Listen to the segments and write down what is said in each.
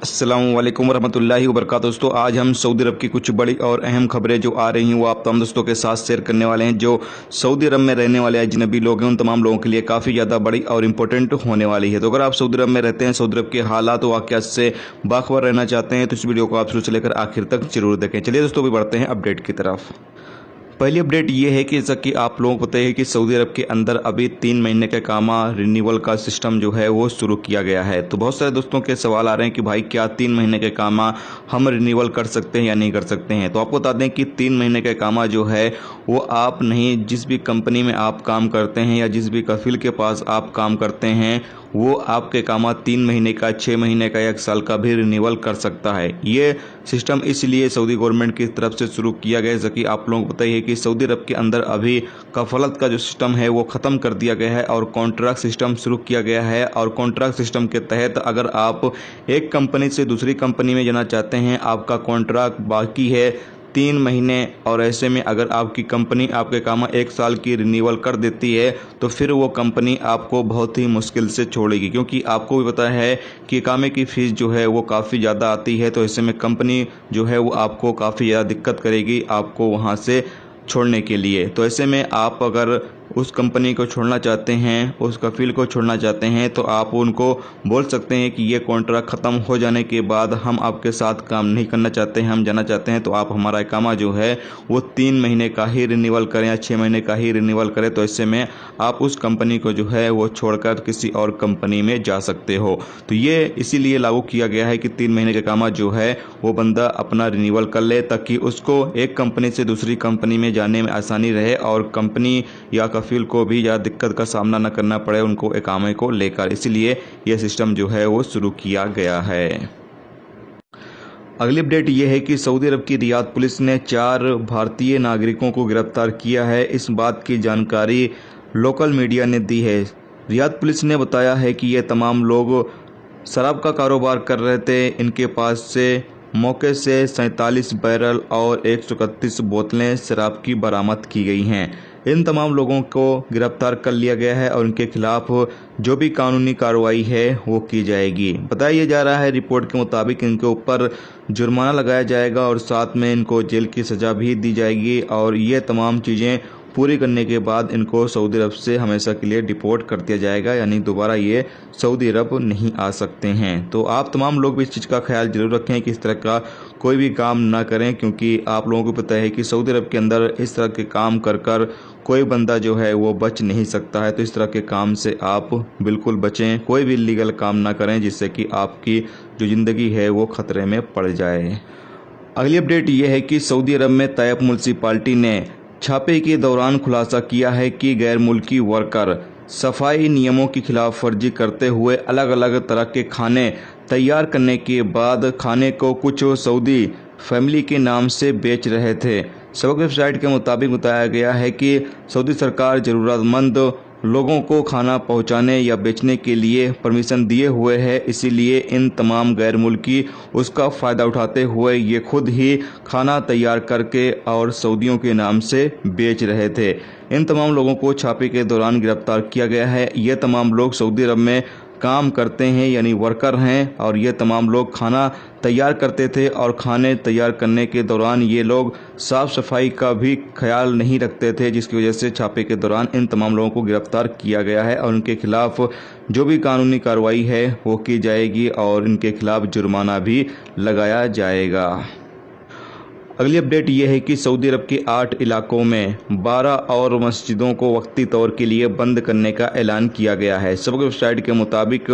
अस्सलामु अलैकुम वरहमतुल्लाहि वबरकातुहू। दोस्तों, आज हम सऊदी अरब की कुछ बड़ी और अहम खबरें जो आ रही हैं वो आप तमाम दोस्तों के साथ शेयर करने वाले हैं। जो सऊदी अरब में रहने वाले अजनबी लोग हैं उन तमाम लोगों के लिए काफ़ी ज़्यादा बड़ी और इंपॉर्टेंट होने वाली है। तो अगर आप सऊदी अरब में रहते हैं, सऊदी अरब के हालात व वाक़यात से बाखबर रहना चाहते हैं तो इस वीडियो को आप शुरू से लेकर आखिर तक जरूर देखें। चलिए दोस्तों, भी बढ़ते हैं अपडेट की तरफ। पहली अपडेट ये है कि जैसा कि आप लोगों को पता है कि सऊदी अरब के अंदर अभी 3 महीने का कामा रिन्यूअल का सिस्टम जो है वो शुरू किया गया है। तो बहुत सारे दोस्तों के सवाल आ रहे हैं कि भाई क्या 3 महीने का कामा हम रिन्यूअल कर सकते हैं या नहीं कर सकते हैं। तो आपको बता दें कि 3 महीने का कामा जो है वो आप नहीं, जिस भी कंपनी में आप काम करते हैं या जिस भी कफील के पास आप काम करते हैं वो आपके कामा 3 महीने का, 6 महीने का या 1 साल का भी रिन्यूअल कर सकता है। ये सिस्टम इसलिए सऊदी गवर्नमेंट की तरफ से शुरू किया गया है, जैसा कि आप लोगों को पता ही है कि सऊदी अरब के अंदर अभी कफालत का जो सिस्टम है वो ख़त्म कर दिया गया है और कॉन्ट्रैक्ट सिस्टम शुरू किया गया है। और कॉन्ट्रैक्ट सिस्टम के तहत अगर आप एक कंपनी से दूसरी कंपनी में जाना चाहते हैं, आपका कॉन्ट्रैक्ट बाकी है 3 महीने और ऐसे में अगर आपकी कंपनी आपके कामा 1 साल की रिन्यूअल कर देती है तो फिर वो कंपनी आपको बहुत ही मुश्किल से छोड़ेगी, क्योंकि आपको भी पता है कि कामे की फ़ीस जो है वो काफ़ी ज़्यादा आती है। तो ऐसे में कंपनी जो है वो आपको काफ़ी ज़्यादा दिक्कत करेगी आपको वहाँ से छोड़ने के लिए। तो ऐसे में आप अगर उस कंपनी को छोड़ना चाहते हैं, उस कफील को छोड़ना चाहते हैं, तो आप उनको बोल सकते हैं कि ये कॉन्ट्रैक्ट ख़त्म हो जाने के बाद हम आपके साथ काम नहीं करना चाहते हैं, हम जाना चाहते हैं, तो आप हमारा इकामा जो है वो 3 महीने का ही रिन्यूअल करें या 6 महीने का ही रिन्यूअल करें। तो ऐसे में आप उस कंपनी को जो है वो छोड़कर किसी और कंपनी में जा सकते हो। तो ये इसीलिए लागू किया गया है कि 3 महीने का इकामा जो है वो बंदा अपना रिन्यूअल कर ले, ताकि उसको एक कंपनी से दूसरी कंपनी में जाने में आसानी रहे और कंपनी या कफील को भी ज़्यादा दिक्कत का सामना न करना पड़े उनको इकामे को लेकर। इसीलिए यह सिस्टम जो है वो शुरू किया गया है। अगली अपडेट ये है कि सऊदी अरब की रियाद पुलिस ने 4 भारतीय नागरिकों को गिरफ्तार किया है। इस बात की जानकारी लोकल मीडिया ने दी है। रियाद पुलिस ने बताया है कि ये तमाम लोग शराब का कारोबार कर रहे थे। इनके पास से मौके से 47 बैरल और 131 बोतलें शराब की बरामद की गई हैं। इन तमाम लोगों को गिरफ्तार कर लिया गया है और इनके खिलाफ जो भी कानूनी कार्रवाई है वो की जाएगी। बताया जा रहा है रिपोर्ट के मुताबिक इनके ऊपर जुर्माना लगाया जाएगा और साथ में इनको जेल की सज़ा भी दी जाएगी और ये तमाम चीज़ें पूरी करने के बाद इनको सऊदी अरब से हमेशा के लिए डिपोर्ट कर दिया जाएगा, यानी दोबारा ये सऊदी अरब नहीं आ सकते हैं। तो आप तमाम लोग भी इस चीज़ का ख्याल जरूर रखें कि इस तरह का कोई भी काम ना करें, क्योंकि आप लोगों को पता है कि सऊदी अरब के अंदर इस तरह के काम कर कर कोई बंदा जो है वो बच नहीं सकता है। तो इस तरह के काम से आप बिल्कुल बचें, कोई भी इलीगल काम ना करें जिससे कि आपकी जो ज़िंदगी है वो ख़तरे में पड़ जाए। अगली अपडेट ये है कि सऊदी अरब में तैयब म्यूनसिपालिटी ने छापे के दौरान खुलासा किया है कि गैर मुल्की वर्कर सफाई नियमों की खिलाफ वर्जी करते हुए अलग अलग तरह के खाने तैयार करने के बाद खाने को कुछ सऊदी फैमिली के नाम से बेच रहे थे। सबक वेबसाइट के मुताबिक बताया गया है कि सऊदी सरकार ज़रूरतमंद लोगों को खाना पहुंचाने या बेचने के लिए परमिशन दिए हुए है। इसीलिए इन तमाम गैर मुल्की उसका फ़ायदा उठाते हुए ये खुद ही खाना तैयार करके और सऊदियों के नाम से बेच रहे थे। इन तमाम लोगों को छापे के दौरान गिरफ्तार किया गया है। ये तमाम लोग सऊदी अरब में काम करते हैं, यानी वर्कर हैं, और ये तमाम लोग खाना तैयार करते थे और खाने तैयार करने के दौरान ये लोग साफ़ सफाई का भी ख्याल नहीं रखते थे, जिसकी वजह से छापे के दौरान इन तमाम लोगों को गिरफ्तार किया गया है और उनके खिलाफ जो भी कानूनी कार्रवाई है वो की जाएगी और इनके खिलाफ जुर्माना भी लगाया जाएगा। अगली अपडेट ये है कि सऊदी अरब के 8 इलाकों में 12 और मस्जिदों को वक्ती तौर के लिए बंद करने का ऐलान किया गया है। सबक वेबसाइट के मुताबिक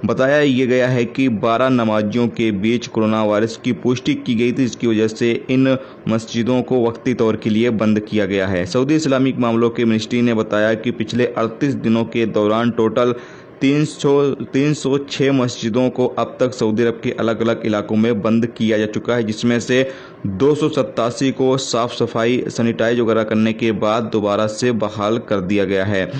बताया ये गया है कि 12 नमाजियों के बीच कोरोना वायरस की पुष्टि की गई थी, जिसकी वजह से इन मस्जिदों को वक्ती तौर के लिए बंद किया गया है। सऊदी इस्लामिक मामलों के मिनिस्ट्री ने बताया कि पिछले 38 दिनों के दौरान टोटल 306 मस्जिदों को अब तक सऊदी अरब के अलग अलग इलाकों में बंद किया जा चुका है, जिसमें से 287 को साफ़ सफाई सैनिटाइज वगैरह करने के बाद दोबारा से बहाल कर दिया गया है।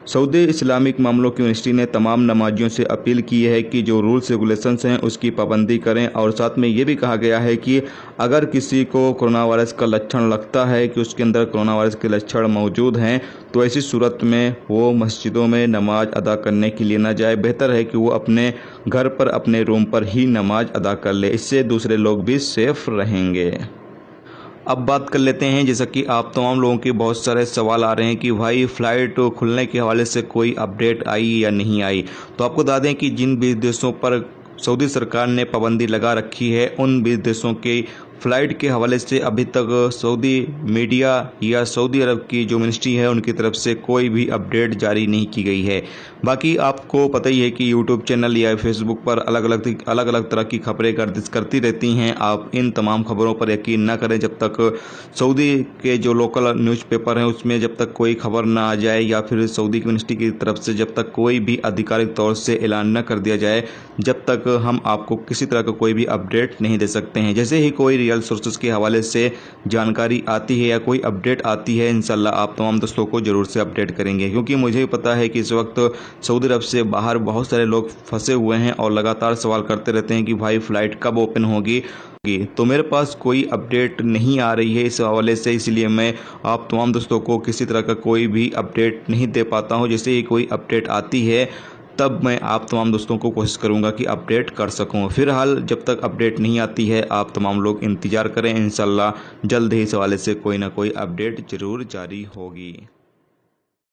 सऊदी इस्लामिक मामलों की यूनिवर्सिटी ने तमाम नमाजियों से अपील की है कि जो रूल्स रेगुलेशंस हैं उसकी पाबंदी करें, और साथ में ये भी कहा गया है कि अगर किसी को कोरोना वायरस का लक्षण लगता है कि उसके अंदर कोरोना वायरस के लक्षण मौजूद हैं, तो ऐसी सूरत में वो मस्जिदों में नमाज अदा करने के लिए ना जाए। बेहतर है कि वो अपने घर पर अपने रूम पर ही नमाज अदा कर ले, इससे दूसरे लोग भी सेफ रहेंगे। अब बात कर लेते हैं, जैसा कि आप तमाम लोगों के बहुत सारे सवाल आ रहे हैं कि भाई फ़्लाइट खुलने के हवाले से कोई अपडेट आई या नहीं आई। तो आपको बता दें कि जिन 20 देशों पर सऊदी सरकार ने पाबंदी लगा रखी है, उन 20 देशों के फ़्लाइट के हवाले से अभी तक सऊदी मीडिया या सऊदी अरब की जो मिनिस्ट्री है उनकी तरफ से कोई भी अपडेट जारी नहीं की गई है। बाकी आपको पता ही है कि यूट्यूब चैनल या फेसबुक पर अलग अलग तरह की खबरें गर्दिश करती रहती हैं। आप इन तमाम खबरों पर यकीन न करें जब तक सऊदी के जो लोकल न्यूज़पेपर हैं उसमें जब तक कोई खबर ना आ जाए, या फिर सऊदी की मिनिस्ट्री की तरफ से जब तक कोई भी आधिकारिक तौर से ऐलान न कर दिया जाए, जब तक हम आपको किसी तरह का कोई भी अपडेट नहीं दे सकते हैं। जैसे ही कोई रियल सोर्सेज के हवाले से जानकारी आती है या कोई अपडेट आती है, इंशाल्लाह आप तमाम दोस्तों को ज़रूर से अपडेट करेंगे, क्योंकि मुझे पता है कि इस वक्त सऊदी अरब से बाहर बहुत सारे लोग फंसे हुए हैं और लगातार सवाल करते रहते हैं कि भाई फ़्लाइट कब ओपन होगी। तो मेरे पास कोई अपडेट नहीं आ रही है इस हवाले से, इसलिए मैं आप तमाम दोस्तों को किसी तरह का कोई भी अपडेट नहीं दे पाता हूं। जैसे ही कोई अपडेट आती है तब मैं आप तमाम दोस्तों को कोशिश करूंगा कि अपडेट कर सकूं। फिलहाल जब तक अपडेट नहीं आती है आप तमाम लोग इंतज़ार करें, इंशाल्लाह जल्द ही इस हवाले से कोई ना कोई अपडेट ज़रूर जारी होगी।